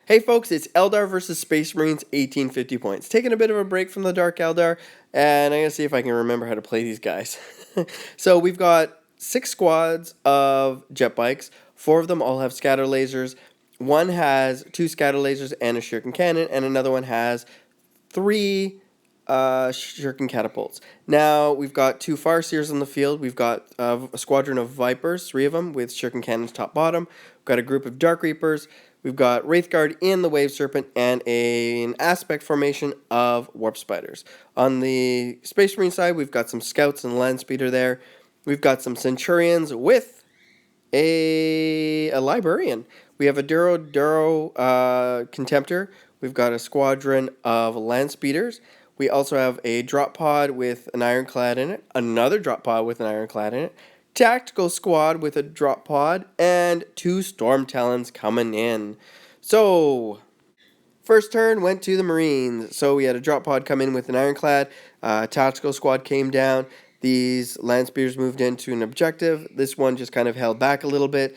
Hey folks, it's Eldar versus Space Marines 1850 points. Taking a bit of a break from the Dark Eldar, and I'm going to see if I can remember how to play these guys. So we've got 6 squads of jet bikes. 4 of them all have scatter lasers. One has 2 scatter lasers and a shuriken cannon, and another one has 3 shuriken catapults. Now we've got 2 Farseers on the field. We've got a squadron of Vipers, 3 of them, with shuriken cannons top bottom. We've got a group of Dark Reapers. We've got Wraithguard in the Wave Serpent and an aspect formation of Warp Spiders. On the Space Marine side, we've got some Scouts and Land Speeder there. We've got some Centurions with a Librarian. We have a Duro Contemptor. We've got a squadron of Land Speeders. We also have a drop pod with an ironclad in it, another drop pod with an ironclad in it, tactical squad with a drop pod, and 2 Storm Talons coming in. So, first turn went to the Marines. So we had a drop pod come in with an ironclad. Tactical squad came down. These land speeders moved into an objective. This one just kind of held back a little bit.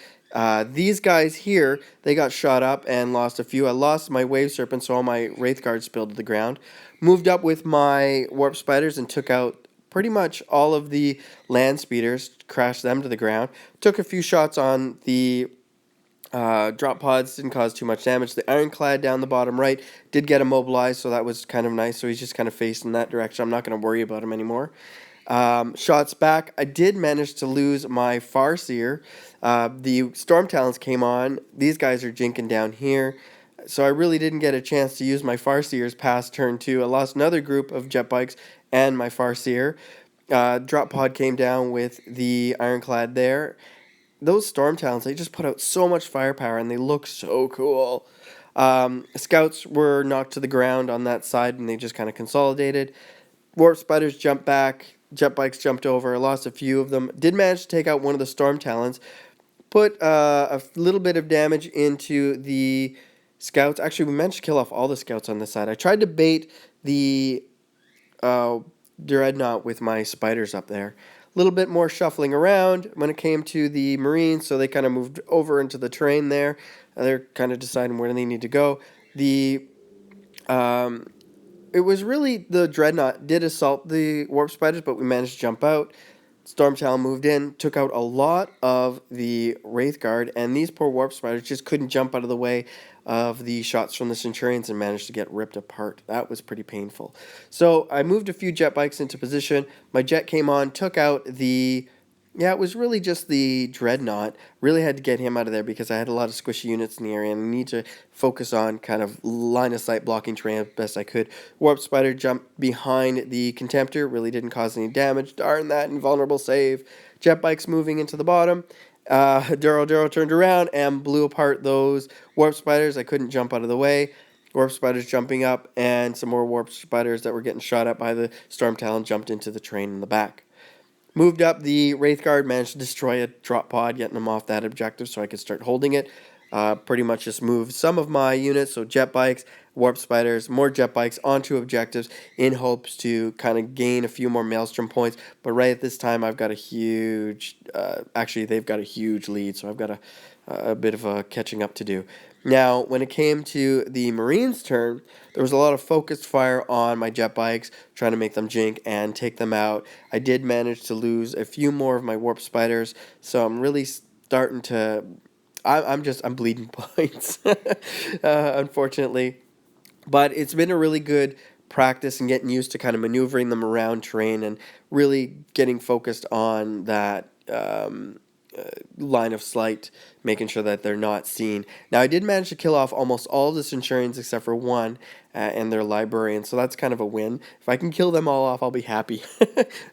These guys here, they got shot up and lost a few. I lost my Wave Serpent, so all my Wraith Guards spilled to the ground. Moved up with my Warp Spiders and took out pretty much all of the land speeders, crashed them to the ground. Took a few shots on the drop pods, didn't cause too much damage. The ironclad down the bottom right did get immobilized, so that was kind of nice. So he's just kind of facing that direction. I'm not going to worry about him anymore. Shots back, I did manage to lose my Farseer. The Storm Talons came on. These guys are jinking down here. So I really didn't get a chance to use my Farseers past turn 2. I lost another group of jet bikes and my Farseer. Drop pod came down with the ironclad there. Those Storm Talons, they just put out so much firepower and they look so cool. Scouts were knocked to the ground on that side and they just kind of consolidated. Warp Spiders jumped back. Jet bikes jumped over. I lost a few of them. Did manage to take out one of the Storm Talons. Put a little bit of damage into the Scouts. Actually, we managed to kill off all the Scouts on this side. I tried to bait the Dreadnought with my Spiders up there. A little bit more shuffling around when it came to the Marines, so they kind of moved over into the terrain there. They're kind of deciding where they need to go. It was really the Dreadnought did assault the Warp Spiders, but we managed to jump out. Storm Talon moved in, took out a lot of the Wraith Guard, and these poor Warp Spiders just couldn't jump out of the way of the shots from the Centurions and managed to get ripped apart. That was pretty painful. So I moved a few jet bikes into position. My jet came on, took out the... Yeah, it was really just the Dreadnought. Really had to get him out of there because I had a lot of squishy units in the area and I need to focus on kind of line of sight blocking terrain as best I could. Warp Spider jumped behind the Contemptor, really didn't cause any damage. Darn that invulnerable save. Jet bikes moving into the bottom. Duro turned around and blew apart those Warp Spiders. I couldn't jump out of the way. Warp Spiders jumping up and some more Warp Spiders that were getting shot at by the Storm Talon jumped into the train in the back. Moved up the Wraith Guard, managed to destroy a drop pod, getting them off that objective so I could start holding it. Pretty much just moved some of my units, so jet bikes, Warp Spiders, more jet bikes onto objectives in hopes to kind of gain a few more Maelstrom points. But right at this time, I've got a huge, actually they've got a huge lead, so I've got a bit of a catching up to do. Now, when it came to the Marines' turn, there was a lot of focused fire on my jet bikes, trying to make them jink and take them out. I did manage to lose a few more of my Warp Spiders, so I'm really starting to... I'm bleeding points, unfortunately. But it's been a really good practice and getting used to kind of maneuvering them around terrain and really getting focused on that line of sight, making sure that they're not seen. Now, I did manage to kill off almost all of the Centurions except for one and their Librarian, so that's kind of a win. If I can kill them all off, I'll be happy.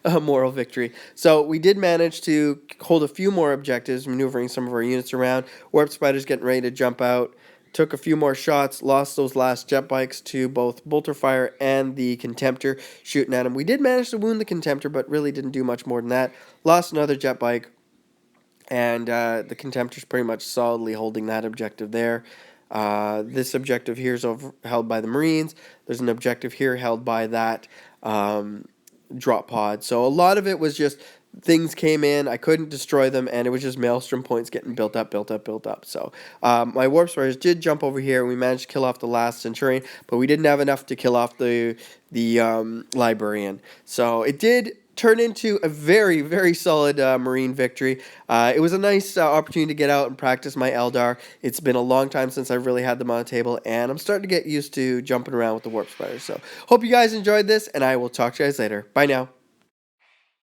A moral victory. So we did manage to hold a few more objectives, maneuvering some of our units around. Warp Spiders getting ready to jump out. Took a few more shots, lost those last jet bikes to both Bolter Fire and the Contemptor shooting at him. We did manage to wound the Contemptor, but really didn't do much more than that. Lost another jet bike. And the Contemptor's pretty much solidly holding that objective there. This objective here is held by the Marines. There's an objective here held by that drop pod. So a lot of it was just things came in. I couldn't destroy them, and it was just Maelstrom points getting built up, built up, built up. So my Warp Spiders did jump over here, and we managed to kill off the last Centurion, but we didn't have enough to kill off the Librarian. So it did turn into a very, very solid Marine victory. It was a nice opportunity to get out and practice my Eldar. It's been a long time since I've really had them on the table, and I'm starting to get used to jumping around with the Warp Spiders. So hope you guys enjoyed this, and I will talk to you guys later. Bye now.